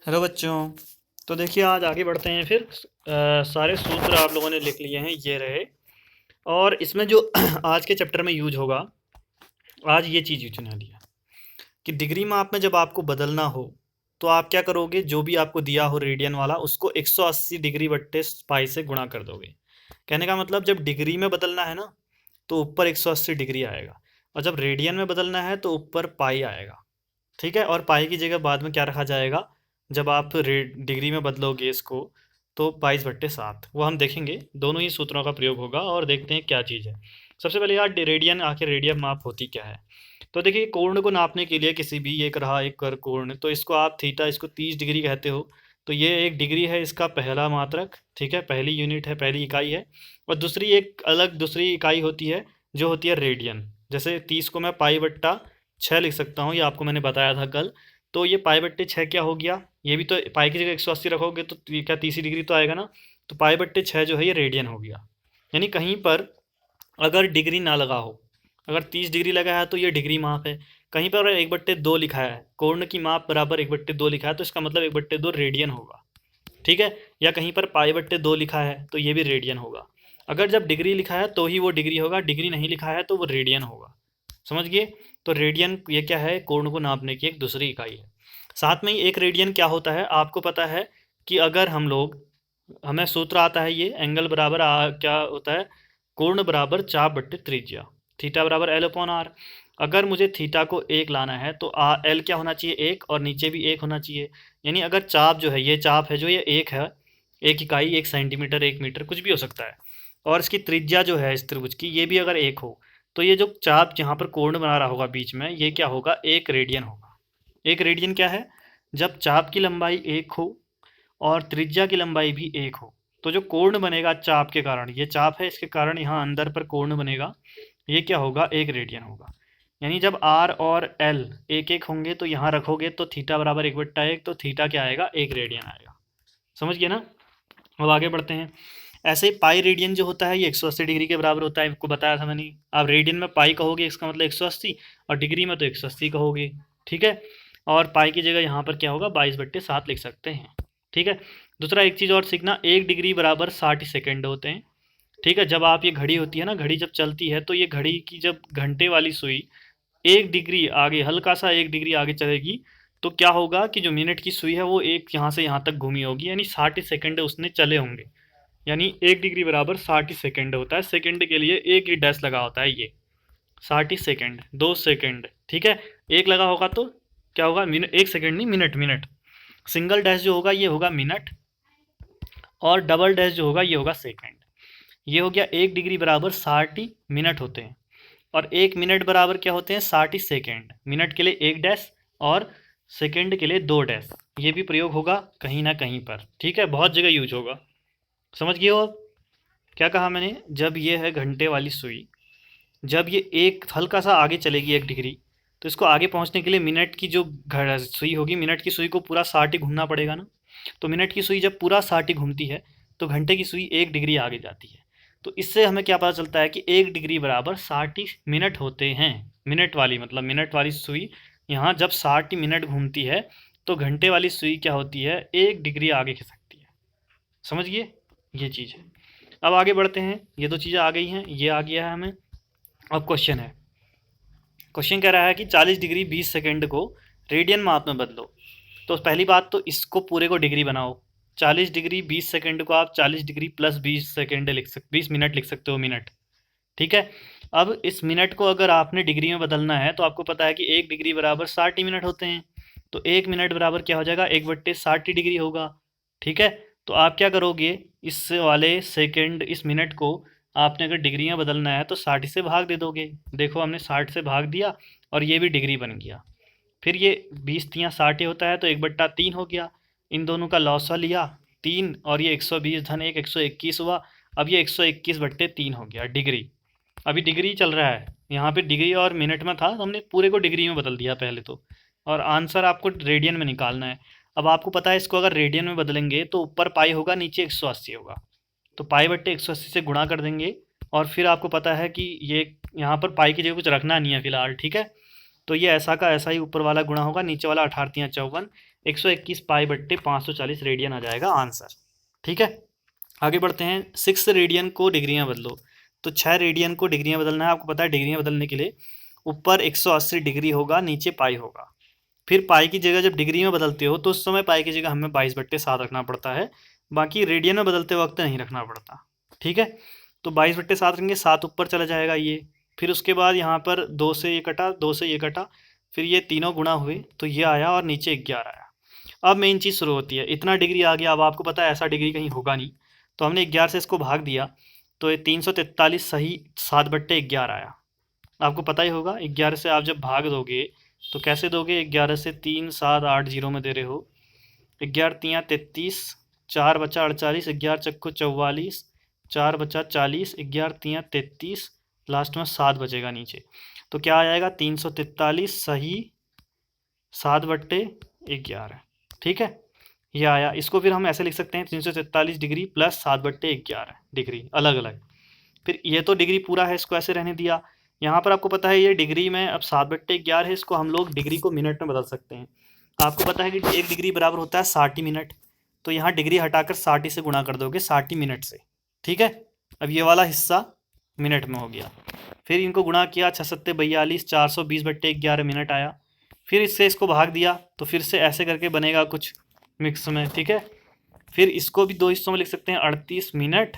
Hello बच्चों। तो देखिए आज आगे बढ़ते हैं फिर। सारे सूत्र आप लोगों ने लिख लिए हैं, ये रहे। और इसमें जो आज के चैप्टर में यूज होगा, आज ये चीज़ यूज होने वाली है कि डिग्री माप में जब आपको बदलना हो तो आप क्या करोगे, जो भी आपको दिया हो रेडियन वाला उसको 180 डिग्री बट्टे पाई से गुणा कर दोगे। कहने का मतलब जब डिग्री में बदलना है ना तो ऊपर 180 डिग्री आएगा, और जब रेडियन में बदलना है तो ऊपर पाई आएगा। ठीक है, और पाई की जगह बाद में क्या रखा जाएगा, जब आप डिग्री में बदलोगे इसको तो 22/7 वो हम देखेंगे। दोनों ही सूत्रों का प्रयोग होगा और देखते हैं क्या चीज़ है। सबसे पहले यार रेडियन, आखिर रेडियन माप होती क्या है। तो देखिए कोण को नापने के लिए किसी भी, एक रहा एक कर कोण, तो इसको आप थीटा, इसको 30 डिग्री कहते हो। तो ये एक डिग्री है, इसका पहला मात्रक, ठीक है, पहली यूनिट है, पहली इकाई है। और दूसरी एक अलग दूसरी इकाई होती है जो होती है रेडियन। जैसे 30 को मैं पाई बट्टा 6 लिख सकता हूँ, ये आपको मैंने बताया था कल। तो ये पाई बट्टे 6 क्या हो गया, ये भी तो पाई की जगह 180 रखोगे तो ये क्या 30 डिग्री तो आएगा ना। तो पाई बट्टे 6 जो है ये रेडियन हो गया। यानी कहीं पर अगर डिग्री ना लगा हो, अगर 30 डिग्री लगा है तो ये डिग्री माप है। कहीं पर अगर 1/2 लिखा है, कोण की माप बराबर 1/2 लिखा है तो इसका मतलब 1/2 रेडियन होगा। ठीक है, या कहीं पर पाई बट्टे 2 लिखा है तो ये भी रेडियन होगा। अगर जब डिग्री लिखा है तो ही वो डिग्री होगा, डिग्री नहीं लिखा है तो वो रेडियन होगा। समझ गए। तो रेडियन ये क्या है, कोण को नापने की एक दूसरी इकाई है। साथ में ही एक रेडियन क्या होता है आपको पता है कि अगर हम लोग, हमें सूत्र आता है, ये एंगल बराबर क्या होता है, कोण बराबर चाप बट्टे त्रिज्या, थीटा बराबर एल अपॉन आर। अगर मुझे थीटा को 1 लाना है तो एल क्या होना चाहिए, 1, और नीचे भी 1 होना चाहिए। यानी अगर चाप जो है, ये चाप है जो ये 1 है, एक इकाई 1 सेंटीमीटर 1 मीटर कुछ भी हो सकता है, और इसकी त्रिज्या जो है इस त्रिभुज की ये भी अगर 1 हो, तो ये जो चाप जहाँ पर कोण बना रहा होगा बीच में, ये क्या होगा, 1 रेडियन होगा। 1 रेडियन क्या है, जब चाप की लंबाई 1 हो और त्रिज्या की लंबाई भी 1 हो, तो जो कोण बनेगा चाप के कारण, ये चाप है इसके कारण यहाँ अंदर पर कोण बनेगा, ये क्या होगा, 1 रेडियन होगा। यानी जब आर और एल 1 1 होंगे तो यहाँ रखोगे तो थीटा बराबर 1/1, तो थीटा क्या आएगा, 1 रेडियन आएगा। समझ गए ना। अब आगे बढ़ते हैं। ऐसे ही पाई रेडियन जो होता है ये 180 डिग्री के बराबर होता है, आपको बताया था मैंने। आप रेडियन में पाई कहोगे इसका मतलब 180, और डिग्री में तो 180 कहोगे। ठीक है, और पाई की जगह यहाँ पर क्या होगा, 22/7 लिख सकते हैं। ठीक है। दूसरा एक चीज़ और सीखना, 1 डिग्री बराबर 60 सेकेंड होते हैं। ठीक है, जब आप ये घड़ी होती है ना, घड़ी जब चलती है तो ये घड़ी की जब घंटे वाली सुई 1 डिग्री आगे, हल्का सा 1 डिग्री आगे चलेगी, तो क्या होगा कि जो मिनट की सुई है वो एक यहाँ से यहाँ तक घूमी होगी, यानी 60 सेकेंड उसने चले होंगे। यानी 1 डिग्री बराबर 60 सेकेंड होता है। सेकेंड के लिए एक ही डैश लगा होता है, ये 60 सेकेंड, 2 सेकेंड। ठीक है, एक लगा होगा तो क्या होगा, मिनट, 1 सेकेंड नहीं, मिनट मिनट। सिंगल डैश जो होगा ये होगा मिनट, और डबल डैश जो होगा ये होगा सेकेंड। ये हो गया 1 डिग्री बराबर 60 मिनट होते हैं, और 1 मिनट बराबर क्या होते हैं, 60 सेकेंड। मिनट के लिए 1 डैश और सेकेंड के लिए 2 डैश। ये भी प्रयोग होगा कहीं ना कहीं पर, ठीक है, बहुत जगह यूज होगा। समझ गए हो अब क्या कहा मैंने। जब ये है घंटे वाली सुई, जब ये एक हल्का सा आगे चलेगी 1 डिग्री, तो इसको आगे पहुंचने के लिए मिनट की जो सुई होगी, मिनट की सुई को पूरा 60 ही घूमना पड़ेगा ना। तो मिनट की सुई जब पूरा 60 ही घूमती है तो घंटे की सुई 1 डिग्री आगे जाती है। तो इससे हमें क्या पता चलता है कि 1 डिग्री बराबर 60 मिनट होते हैं। मिनट वाली मतलब मिनट वाली सुई यहाँ जब 60 मिनट घूमती है तो घंटे वाली सुई क्या होती है, 1 डिग्री आगे खिसकती है। समझिए, ये चीज़ है। अब आगे बढ़ते हैं, ये दो चीज़ें आ गई हैं, ये आ गया है हमें। अब क्वेश्चन है, क्वेश्चन कह रहा है कि 40 डिग्री 20 सेकेंड को रेडियन माप में बदलो। तो पहली बात तो इसको पूरे को डिग्री बनाओ। 40 डिग्री 20 सेकेंड को आप 40 डिग्री प्लस 20 सेकेंड लिख सकते, 20 मिनट लिख सकते हो, मिनट। ठीक है। अब इस मिनट को अगर आपने डिग्री में बदलना है तो आपको पता है कि 1 डिग्री बराबर 60 मिनट होते हैं। तो 1 मिनट बराबर क्या हो जाएगा, 1/60 डिग्री होगा। ठीक है। तो आप क्या करोगे, इस वाले सेकेंड, इस मिनट को आपने अगर डिग्री में बदलना है तो 60 से भाग दे दोगे। देखो हमने 60 से भाग दिया और ये भी डिग्री बन गया। फिर ये 20 × 60 होता है तो 1/3 हो गया। इन दोनों का लॉसा लिया 3, और ये 120 धन 1 121 हुआ। अब ये 121/3 हो गया डिग्री। अभी डिग्री चल रहा है, यहाँ पे डिग्री और मिनट में था तो हमने पूरे को डिग्री में बदल दिया पहले तो, और आंसर आपको रेडियन में निकालना है। अब आपको पता है इसको अगर रेडियन में बदलेंगे तो ऊपर पाई होगा, नीचे 180 होगा। तो पाई बट्टे 180 से गुणा कर देंगे, और फिर आपको पता है कि ये यहाँ पर पाई की जगह कुछ रखना नहीं है फिलहाल। ठीक है, तो ये ऐसा का ऐसा ही ऊपर वाला गुणा होगा, नीचे वाला 18×3 = 54, 121 पाई बट्टे 540 रेडियन आ जाएगा आंसर। ठीक है, आगे बढ़ते हैं। 6 रेडियन को डिग्री में बदलो। तो 6 रेडियन को डिग्री में बदलना है। आपको पता है डिग्री में बदलने के लिए ऊपर 180 डिग्री होगा, नीचे पाई होगा। फिर पाई की जगह जब डिग्री में बदलते हो तो उस समय पाई की जगह हमें 22/7 रखना पड़ता है, बाकी रेडियन में बदलते वक्त नहीं रखना पड़ता। ठीक है, तो 22/7 रखेंगे, 7 ऊपर चला जाएगा ये। फिर उसके बाद यहाँ पर 2 से ये कटा, 2 से ये कटा, फिर ये तीनों गुणा हुए तो ये आया और नीचे 11 आया। अब मेन चीज़ शुरू होती है, इतना डिग्री आ गया। अब आपको पता है ऐसा डिग्री कहीं होगा नहीं, तो हमने 11 से इसको भाग दिया तो ये 343 सही 7/11 आया। आपको पता ही होगा 11 से आप जब भाग दोगे तो कैसे दोगे, 11 से 3 7 8 0 में दे रहे हो, 11 3 33, 4 बचा 48, 11 चक्को 44, 4 बचा 40, 11 3 33, लास्ट में 7 बचेगा नीचे। तो क्या आ जाएगा 343 सही 7/11। ठीक है, ये आया। इसको फिर हम ऐसे लिख सकते हैं 343 डिग्री प्लस 7/11 डिग्री अलग अलग। फिर ये तो डिग्री पूरा है, इसको ऐसे रहने दिया। यहाँ पर आपको पता है ये डिग्री में अब 7/11 है, इसको हम लोग डिग्री को मिनट में बदल सकते हैं। आपको पता है कि 1 डिग्री बराबर होता है 60 मिनट, तो यहाँ डिग्री हटाकर 60 से गुणा कर दोगे 60 मिनट से। ठीक है, अब ये वाला हिस्सा मिनट में हो गया। फिर इनको गुणा किया, 6 7 42, 420/11 मिनट आया। फिर इससे इसको भाग दिया तो फिर से ऐसे करके बनेगा कुछ मिक्स में। ठीक है, फिर इसको भी 2 हिस्सों में लिख सकते हैं, 38 मिनट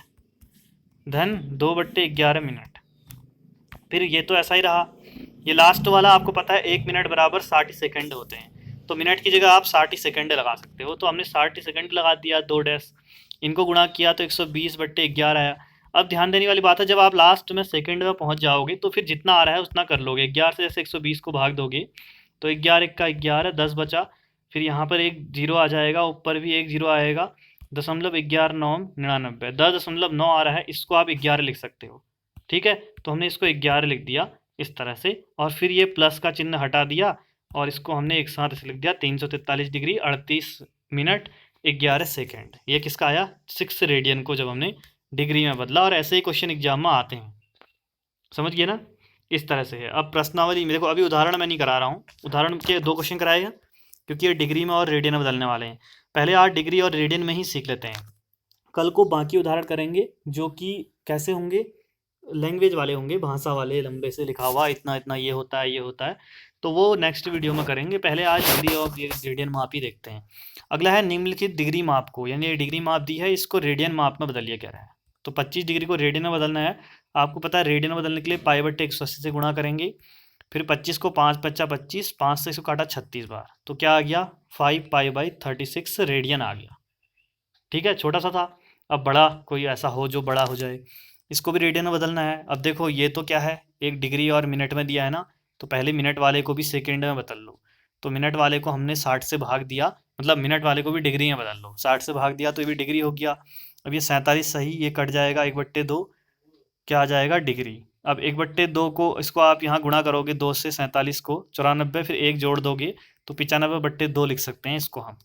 धन 2/11 मिनट। फिर ये तो ऐसा ही रहा। ये लास्ट वाला आपको पता है 1 मिनट बराबर 60 सेकंड होते हैं, तो मिनट की जगह आप 60 सेकंड लगा सकते हो, तो हमने 60 सेकंड लगा दिया 2 डैश। इनको गुणा किया तो 120/11 आया। अब ध्यान देने वाली बात है, जब आप लास्ट में सेकंड में पहुंच जाओगे तो फिर जितना आ रहा है उतना कर लोगे। 11 से जैसे 120 को भाग दोगे तो 11 1 का 11, 10 बचा। फिर यहाँ पर एक जीरो आ जाएगा, ऊपर भी एक जीरो आएगा, 0.1199, 10.9 आ रहा है, इसको आप 11 लिख सकते हो। ठीक है, तो हमने इसको 11 लिख दिया इस तरह से, और फिर ये प्लस का चिन्ह हटा दिया और इसको हमने एक साथ ऐसे लिख दिया 343 डिग्री 38 मिनट 11 सेकेंड। ये किसका आया, 6 रेडियन को जब हमने डिग्री में बदला। और ऐसे ही क्वेश्चन एग्जाम में आते हैं, समझ गए ना, इस तरह से है। अब प्रश्नावली में देखो, अभी उदाहरण मैं नहीं करा रहा हूँ, उदाहरण के 2 क्वेश्चन कराएगा क्योंकि ये डिग्री में और रेडियन में बदलने वाले हैं। पहले आज डिग्री और रेडियन में ही सीख लेते हैं, कल को बाकी उदाहरण करेंगे जो कि कैसे होंगे, लैंग्वेज वाले होंगे, भाषा वाले, लंबे से लिखा हुआ इतना इतना ये होता है ये होता है, तो वो नेक्स्ट वीडियो में करेंगे। पहले आज डिग्री और रेडियन माप ही देखते हैं। अगला है निम्नलिखित डिग्री माप को, यानी ये डिग्री माप दी है, इसको रेडियन माप में बदलिए कह रहा है। तो 25 डिग्री को रेडियन में बदलना है। आपको पता है रेडियन में बदलने के लिए π/180 से गुणा करेंगे, फिर 25 को 5 बचा 25, 5 से इसको काटा 36 बार, तो क्या आ गया 5π/36 रेडियन आ गया। ठीक है, छोटा सा था। अब बड़ा कोई ऐसा हो जो बड़ा हो जाए, इसको भी रेडियन में बदलना है। अब देखो ये तो क्या है, एक डिग्री और मिनट में दिया है ना, तो पहले मिनट वाले को भी सेकंड में बदल लो। तो मिनट वाले को हमने 60 से भाग दिया, मतलब मिनट वाले को भी डिग्री में बदल लो, 60 से भाग दिया तो ये भी डिग्री हो गया। अब ये 47 सही, ये कट जाएगा 1/2, क्या आ जाएगा डिग्री। अब 1/2 को इसको आप यहाँ गुणा करोगे 2 से 47 को 94, फिर 1 जोड़ दोगे तो 95/2 लिख सकते हैं इसको हम।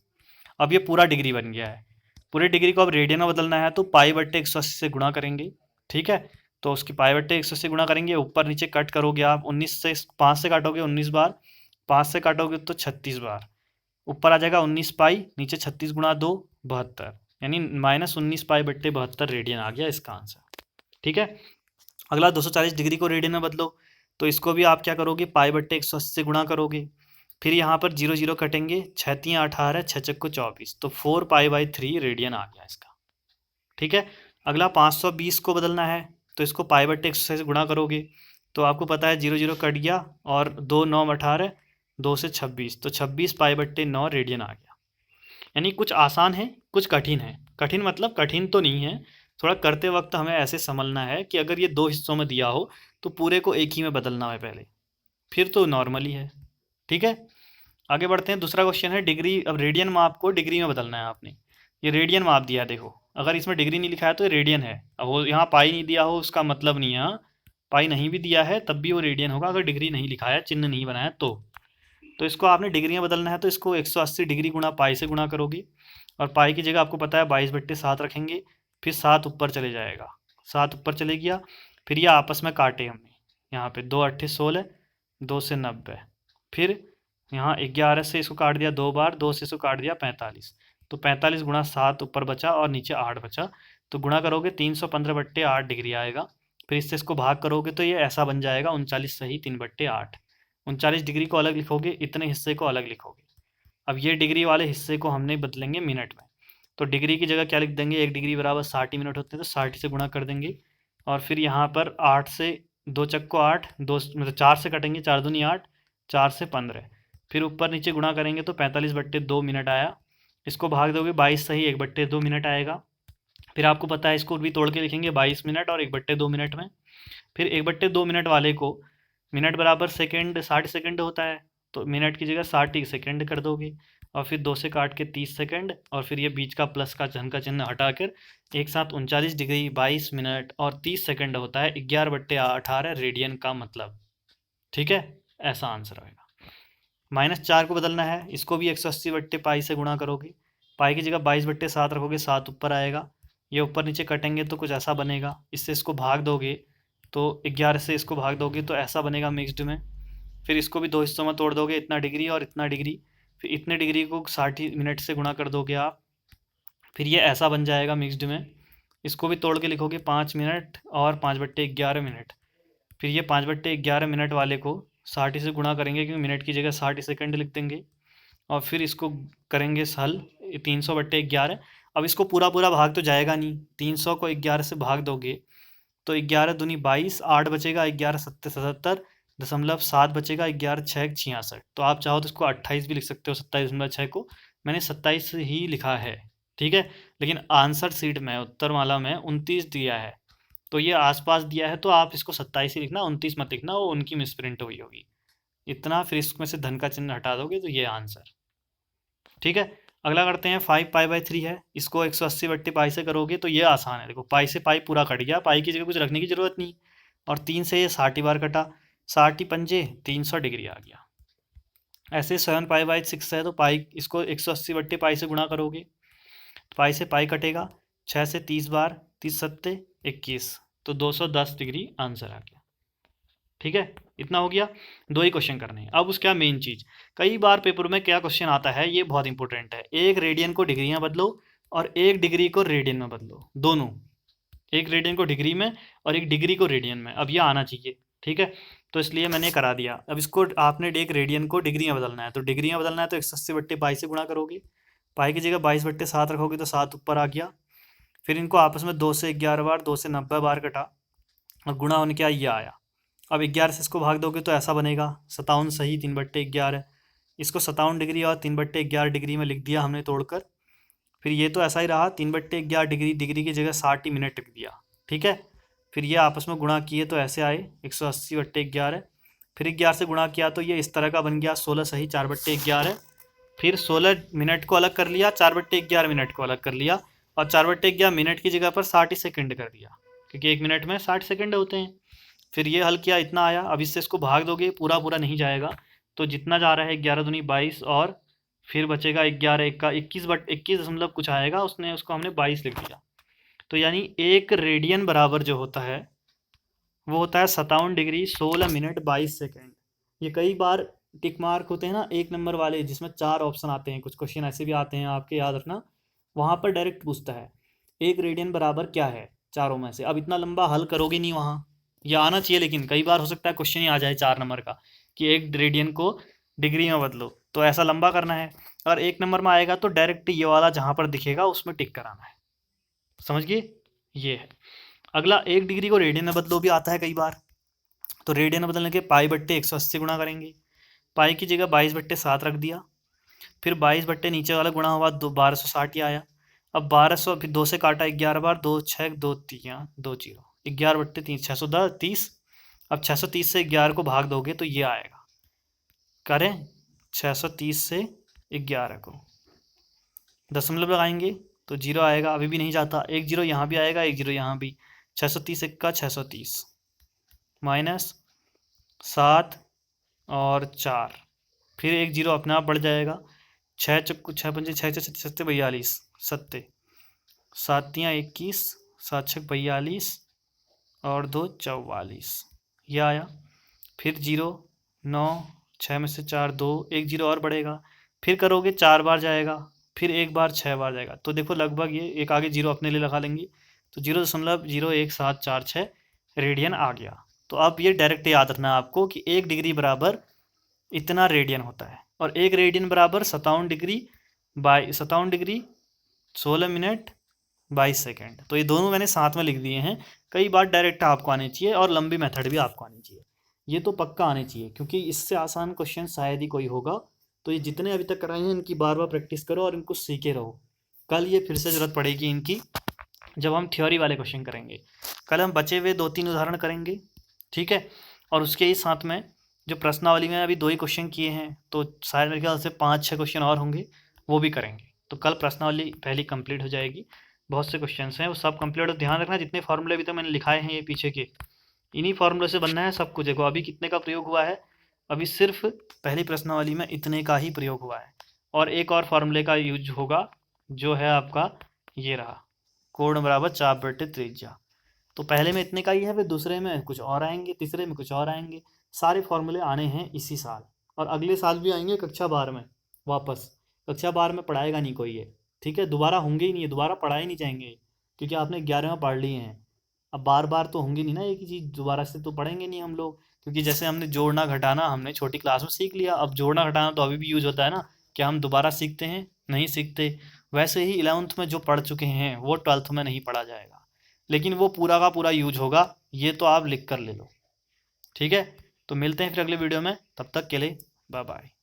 अब ये पूरा डिग्री बन गया है। पूरे डिग्री को अब रेडियन में बदलना है तो π/180 से गुणा करेंगे। ठीक है, तो उसकी π/180 से गुणा करेंगे, ऊपर नीचे कट करोगे आप, 19 से 5 से काटोगे 19 बार, 5 से काटोगे तो 36 बार, ऊपर आ जाएगा 19 पाई, नीचे 36 गुणा 2 72, यानी -19 π/72 रेडियन आ गया इसका आंसर। ठीक है, अगला 240 डिग्री को रेडियन में बदलो, तो इसको भी आप क्या करोगे π/180 से गुणा करोगे, फिर यहाँ पर 0 0 कटेंगे, 6 3 18, 6 चक्को 24, तो 4π/3 रेडियन आ गया इसका। ठीक है, अगला 520 को बदलना है, तो इसको π/180 से गुणा करोगे, तो आपको पता है 0 0 कट गया और 2 9 18, 2 से 26, तो 26π/9 रेडियन आ गया। यानी कुछ आसान है कुछ कठिन है। कठिन मतलब कठिन तो नहीं है, थोड़ा करते वक्त हमें ऐसे समझना है कि अगर ये 2 हिस्सों में दिया हो तो पूरे को एक ही में बदलना है पहले, फिर तो नॉर्मली है। ठीक है, आगे बढ़ते हैं। दूसरा क्वेश्चन है डिग्री, अब रेडियन माप को डिग्री में बदलना है आपने। ये रेडियन माप दिया है, देखो अगर इसमें डिग्री नहीं लिखा है तो ये रेडियन है। अब वो यहाँ पाई नहीं दिया हो उसका मतलब नहीं है, हाँ पाई नहीं भी दिया है तब भी वो रेडियन होगा, अगर डिग्री नहीं लिखा है, चिन्ह नहीं बनाया तो इसको आपने डिग्री में बदलना है, तो इसको 180 डिग्री गुणा पाई से गुणा करोगे, और पाई की जगह आपको पता है 22/7 रखेंगे, फिर 7 ऊपर चले जाएगा, 7 ऊपर चले गया, फिर ये आपस में काटे हमने, यहाँ पे 2 8 16, 2 से 90, फिर यहाँ 11 से इसको काट दिया 2 बार, 2 से इसको काट दिया 45, तो 45 गुणा 7 ऊपर बचा और नीचे 8 बचा, तो गुणा करोगे 315/8 डिग्री आएगा। फिर इससे इसको भाग करोगे तो ये ऐसा बन जाएगा 39 सही 3/8। 39 डिग्री को अलग लिखोगे, इतने हिस्से को अलग लिखोगे। अब ये डिग्री वाले हिस्से को हमने बदलेंगे मिनट में, तो डिग्री की जगह क्या लिख देंगे, 1 डिग्री बराबर 60 मिनट होते हैं, तो 60 से गुणा कर देंगे। और फिर यहाँ पर 8 से 2 चक्को 8, 2 मतलब 4 से कटेंगे, 4 दूनी 8, 4 से 15, फिर ऊपर नीचे गुणा करेंगे तो 45/2 मिनट आया। इसको भाग दोगे 22 सही 1/2 मिनट आएगा। फिर आपको पता है इसको भी तोड़ के लिखेंगे 22 मिनट और 1/2 मिनट में। फिर 1/2 मिनट वाले को मिनट बराबर सेकेंड 60 सेकेंड होता है, तो मिनट की जगह 60 सेकेंड कर दोगे और फिर 2 से काट के 30 सेकेंड और फिर ये बीच का प्लस का धन का चिन्ह हटाकर एक साथ 39 डिग्री 22 मिनट और 30 सेकेंड होता है 11/18 रेडियन का मतलब। ठीक है, ऐसा आंसर आएगा। -4 को बदलना है, इसको भी 180/पाई से गुणा करोगे, पाई की जगह 22/7 रखोगे, 7 ऊपर आएगा, ये ऊपर नीचे कटेंगे तो कुछ ऐसा बनेगा। इससे इसको भाग दोगे तो 11 से इसको भाग दोगे तो ऐसा बनेगा मिक्स्ड में। फिर इसको भी 2 हिस्सों में तोड़ दोगे, इतना डिग्री और इतना डिग्री, फिर इतने डिग्री को 60 मिनट से गुणा कर दोगे आप, फिर ये ऐसा बन जाएगा मिक्स्ड में। इसको भी तोड़ के लिखोगे 5 मिनट और 5/11 मिनट, फिर ये 5/11 मिनट वाले को 60 से गुणा करेंगे क्योंकि मिनट की जगह 60 सेकेंड लिख देंगे और फिर इसको करेंगे हल 300/11। अब इसको पूरा पूरा भाग तो जाएगा नहीं, 300 को 11 से भाग दोगे तो 11 दूनी 22, 8 बचेगा, 11 सत्ते 77.7 बचेगा, 11 6 66। तो आप चाहो तो इसको 28 भी लिख सकते हो, 27.6 को मैंने 27 ही लिखा है। ठीक है, लेकिन आंसर सीट में उत्तरमाला में 29 दिया है, तो ये आसपास दिया है तो आप इसको 27 ही लिखना, 29 मत लिखना, वो उनकी मिसप्रिंट हुई होगी इतना। फिर इसमें से धन का चिन्ह हटा दोगे तो ये आंसर। ठीक है, अगला करते हैं 5π/3 है, इसको 180/पाई से करोगे तो ये आसान है। देखो पाई से पाई पूरा कट गया, पाई की जगह कुछ रखने की जरूरत नहीं, और 3 से ये 60 बार कटा, 60 पंजे 300 डिग्री आ गया। ऐसे 7π/6 है तो पाई इसको 180/पाई से गुणा करोगे, पाई से पाई कटेगा, 6 से 30 बार, 30 सत्ते 21, तो 210 डिग्री आंसर आ गया। ठीक है, इतना हो गया, 2 ही क्वेश्चन करने हैं। अब उसका मेन चीज़, कई बार पेपर में क्या क्वेश्चन आता है, ये बहुत इंपॉर्टेंट है, एक रेडियन को डिग्रियाँ बदलो और एक डिग्री को रेडियन में बदलो, दोनों, एक रेडियन को डिग्री में और एक डिग्री को रेडियन में, अब ये आना चाहिए। ठीक है, तो इसलिए मैंने करा दिया। अब इसको आपने एक रेडियन को डिग्री में बदलना है, तो डिग्री में बदलना है तो 180/पाई से गुणा करोगे, पाई की जगह 22/7 रखोगे तो 7 ऊपर आ गया। फिर इनको आपस में 2 से 11 बार, 2 से 90 बार कटा और गुणा होने क्या ये आया। अब 11 से इसको भाग दोगे तो ऐसा बनेगा 57 सही 3/11। इसको 57 डिग्री और 3/11 डिग्री में लिख दिया हमने तोड़कर। फिर ये तो ऐसा ही रहा 3/11 डिग्री, डिग्री की जगह 60 मिनट लिख दिया। ठीक है, फिर ये आपस में गुणा किए तो ऐसे आए 180/11। फिर 11 से गुणा किया तो ये इस तरह का बन गया 16 सही 4/11। फिर 16 मिनट को अलग कर लिया, 4/11 मिनट को अलग कर लिया और 4/11 मिनट की जगह पर 60 सेकेंड कर दिया क्योंकि 1 मिनट में 60 सेकेंड होते हैं। फिर ये हल किया, इतना आया। अब इससे इसको भाग दोगे, पूरा पूरा नहीं जाएगा, तो जितना जा रहा है 11 दूनी 22 और फिर बचेगा 11 एक का 21 दशमलव कुछ आएगा, उसने उसको हमने 22 लिख दिया। तो यानी एक रेडियन बराबर जो होता है वो होता है 57 डिग्री 16 मिनट 22 सेकेंड। ये कई बार टिक मार्क होते हैं ना 1 नंबर वाले, जिसमें 4 ऑप्शन आते हैं, कुछ क्वेश्चन ऐसे भी आते हैं आपके, याद रखना, वहाँ पर डायरेक्ट पूछता है एक रेडियन बराबर क्या है चारों में से। अब इतना लंबा हल करोगे नहीं वहाँ, ये आना चाहिए, लेकिन कई बार हो सकता है क्वेश्चन ही आ जाए 4 नंबर का कि एक रेडियन को डिग्री में बदलो, तो ऐसा लंबा करना है। अगर 1 नंबर में आएगा तो डायरेक्ट ये वाला जहाँ पर दिखेगा उसमें टिक कराना है, समझ गए, ये है। अगला 1 डिग्री को रेडियन में बदलो भी आता है कई बार, तो रेडियन में बदलने के π/180 गुणा करेंगे, पाई की जगह 22/7 रख दिया, फिर 22 नीचे वाला गुणा हुआ 1260 ही आया। अब 1200 फिर 2 से काटा 11 बार, 2 6 2 3 2 0, 11/3 630। अब 630 से 11 को भाग दोगे तो ये आएगा, करें 630 से 11 को दशमलव लगाएंगे तो 0 आएगा, अभी भी नहीं जाता, 1 0 यहाँ भी आएगा, 1 0 यहाँ भी, 630 का 630 माइनस 7 और 4, फिर 1 0 अपने आप बढ़ जाएगा, 6 चक्कू 6 पंजे 6 6 सत्ते 42 सत्ते, 7 21 7 6 42 और 2 44, यह आया। फिर 0 9 6 में से 4 2, एक जीरो और बढ़ेगा, फिर करोगे 4 बार जाएगा, फिर एक बार 6 बार जाएगा। तो देखो लगभग ये एक आगे जीरो अपने लिए लगा लेंगे, तो 0.01746 रेडियन आ गया। तो अब ये डायरेक्ट याद रखना आपको कि 1 डिग्री बराबर इतना रेडियन होता है, और 1 रेडियन बराबर 57 डिग्री बाई 16 मिनट 22 सेकेंड। तो ये दोनों मैंने साथ में लिख दिए हैं। कई बार डायरेक्ट आपको आने चाहिए और लंबी मेथड भी आपको आनी चाहिए, ये तो पक्का आने चाहिए, क्योंकि इससे आसान क्वेश्चन शायद ही कोई होगा। तो ये जितने अभी तक कराए हैं इनकी बार बार प्रैक्टिस करो और इनको सीखे रहो। कल ये फिर से ज़रूरत पड़ेगी इनकी, जब हम थ्योरी वाले क्वेश्चन करेंगे। कल हम बचे हुए 2-3 उदाहरण करेंगे, ठीक है। और उसके ही साथ में जो प्रश्नावली में अभी 2 ही क्वेश्चन किए हैं, तो शायद मेरे ख्याल से 5-6 क्वेश्चन और होंगे, वो भी करेंगे। तो कल प्रश्नावली पहली कंप्लीट हो जाएगी। बहुत से क्वेश्चंस हैं वो सब कंप्लीट। ध्यान रखना जितने फार्मूले अभी तक मैंने लिखाए हैं ये पीछे के, इन्हीं फार्मूले से बनना है सब कुछ। देखो अभी कितने का प्रयोग हुआ है, अभी सिर्फ पहली प्रश्नावली में इतने का ही प्रयोग हुआ है, और एक और फार्मूले का यूज होगा जो है आपका ये रहा, कोण बराबर चाप बटे त्रिज्या। तो पहले में इतने का ही है, फिर दूसरे में कुछ और आएंगे, तीसरे में कुछ और आएंगे। सारे फार्मूले आने हैं इसी साल, और अगले साल भी आएंगे कक्षा 12 में वापस। कक्षा 12 में पढ़ाएगा नहीं कोई ये, ठीक है, दोबारा होंगे ही नहीं, ये दोबारा पढ़ाए नहीं जाएंगे, क्योंकि आपने 11 में पढ़ लिए हैं। अब बार बार तो होंगी नहीं ना एक ही चीज़, दोबारा से तो पढ़ेंगे नहीं हम लोग, क्योंकि जैसे हमने जोड़ना घटाना हमने छोटी क्लास में सीख लिया, अब जोड़ना घटाना तो अभी भी यूज होता है ना, क्या हम दोबारा सीखते हैं? नहीं सीखते। वैसे ही 11th में जो पढ़ चुके हैं वो 12th में नहीं पढ़ा जाएगा, लेकिन वो पूरा का पूरा यूज होगा, ये तो आप लिख कर ले लो, ठीक है। तो मिलते हैं फिर अगले वीडियो में, तब तक के लिए बाय बाय।